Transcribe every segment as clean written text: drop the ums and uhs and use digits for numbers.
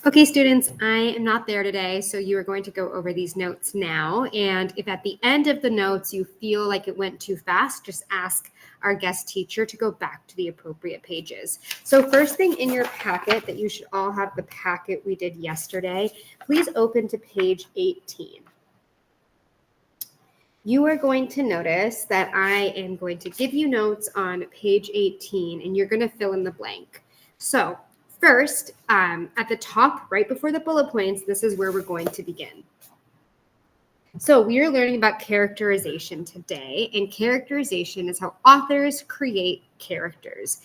Okay, students, I am not there today, so you are going to go over these notes now. And if at the end of the notes you feel like it went too fast, just ask our guest teacher to go back to the appropriate pages. So first thing in your packet, that you should all have the packet we did yesterday, please open to page 18. You are going to notice that I am going to give you notes on page 18, and you're going to fill in the blank. So first, at the top, right before the bullet points, this is where we're going to begin. So we are learning about characterization today, and characterization is how authors create characters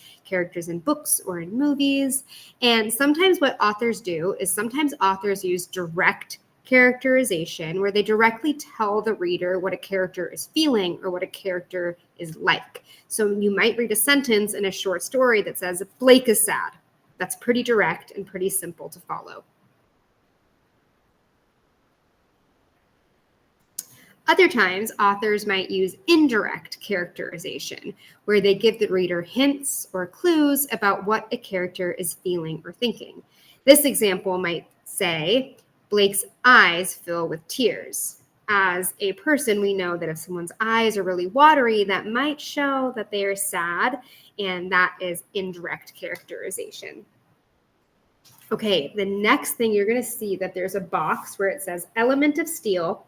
in books or in movies. And sometimes what authors do is sometimes authors use direct characterization, where they directly tell the reader what a character is feeling or what a character is like. So you might read a sentence in a short story that says, Blake is sad. That's pretty direct and pretty simple to follow. Other times, authors might use indirect characterization, where they give the reader hints or clues about what a character is feeling or thinking. This example might say, Blake's eyes fill with tears. As a person, we know that if someone's eyes are really watery, that might show that they are sad, and that is indirect characterization. Okay, the next thing you're going to see that there's a box where it says element of steel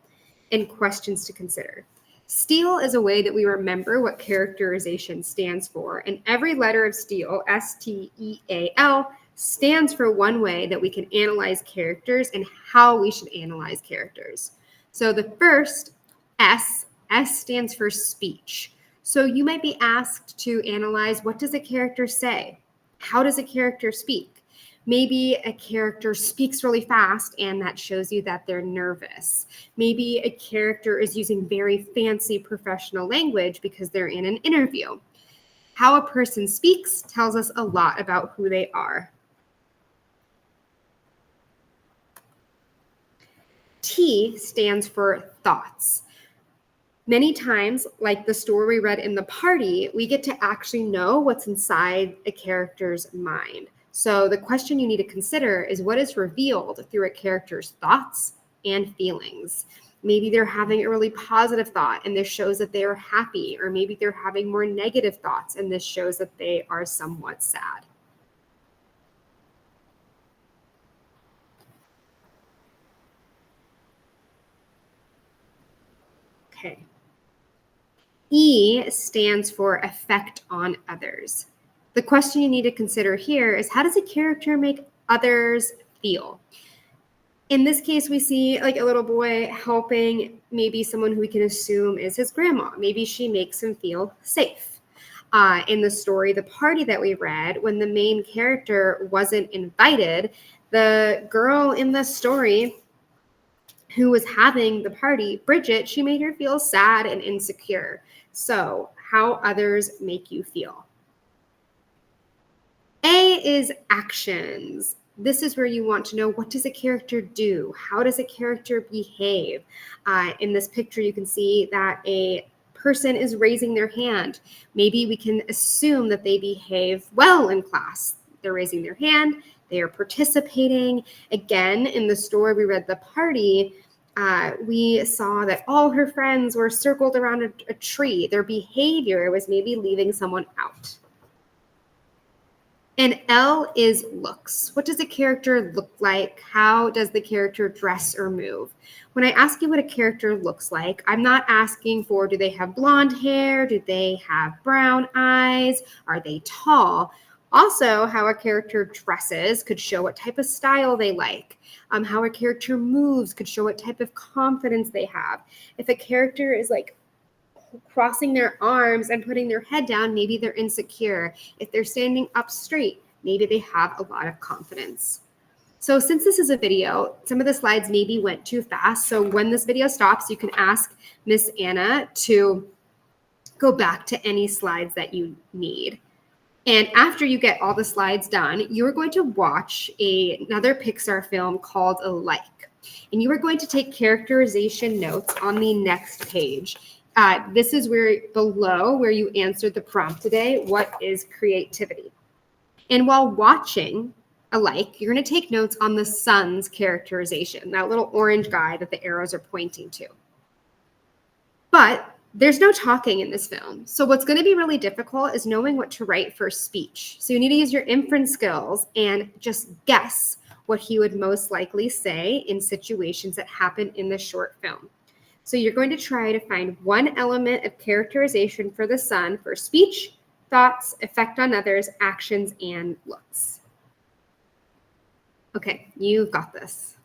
and questions to consider. STEAL is a way that we remember what characterization stands for, and every letter of STEAL, S-T-E-A-L, stands for one way that we can analyze characters and how we should analyze characters. So the first, S stands for speech. So you might be asked to analyze, what does a character say? How does a character speak? Maybe a character speaks really fast and that shows you that they're nervous. Maybe a character is using very fancy professional language because they're in an interview. How a person speaks tells us a lot about who they are. T stands for thoughts. Many times, like the story we read in The Party, we get to actually know what's inside a character's mind. So the question you need to consider is what is revealed through a character's thoughts and feelings. Maybe they're having a really positive thought and this shows that they are happy, or maybe they're having more negative thoughts and this shows that they are somewhat sad. Okay. E stands for effect on others. The question you need to consider here is, how does a character make others feel? In this case, we see like a little boy helping maybe someone who we can assume is his grandma. Maybe she makes him feel safe. In the story, The Party that we read, when the main character wasn't invited, the girl in the story who was having the party, Bridget, she made her feel sad and insecure. So, how others make you feel. A is actions. This is where you want to know, what does a character do? How does a character behave? In this picture, you can see that a person is raising their hand. Maybe we can assume that they behave well in class. They're raising their hand, they are participating. Again, in the story we read, The Party, we saw that all her friends were circled around a tree. Their behavior was maybe leaving someone out. And L is looks. What does a character look like? How does the character dress or move? When I ask you what a character looks like, I'm not asking for, do they have blonde hair? Do they have brown eyes? Are they tall? Also, how a character dresses could show what type of style they like. How a character moves could show what type of confidence they have. If a character is like crossing their arms and putting their head down, maybe they're insecure. If they're standing up straight, maybe they have a lot of confidence. So since this is a video, some of the slides maybe went too fast. So when this video stops, you can ask Miss Anna to go back to any slides that you need. And after you get all the slides done, you are going to watch another Pixar film called Alike. And you are going to take characterization notes on the next page. This is where below where you answered the prompt today, what is creativity? And while watching, alike, you're going to take notes on the sun's characterization, that little orange guy that the arrows are pointing to. But there's no talking in this film. So what's going to be really difficult is knowing what to write for speech. So you need to use your inference skills and just guess what he would most likely say in situations that happen in the short film. So you're going to try to find one element of characterization for the sun for speech, thoughts, effect on others, actions, and looks. Okay, you've got this.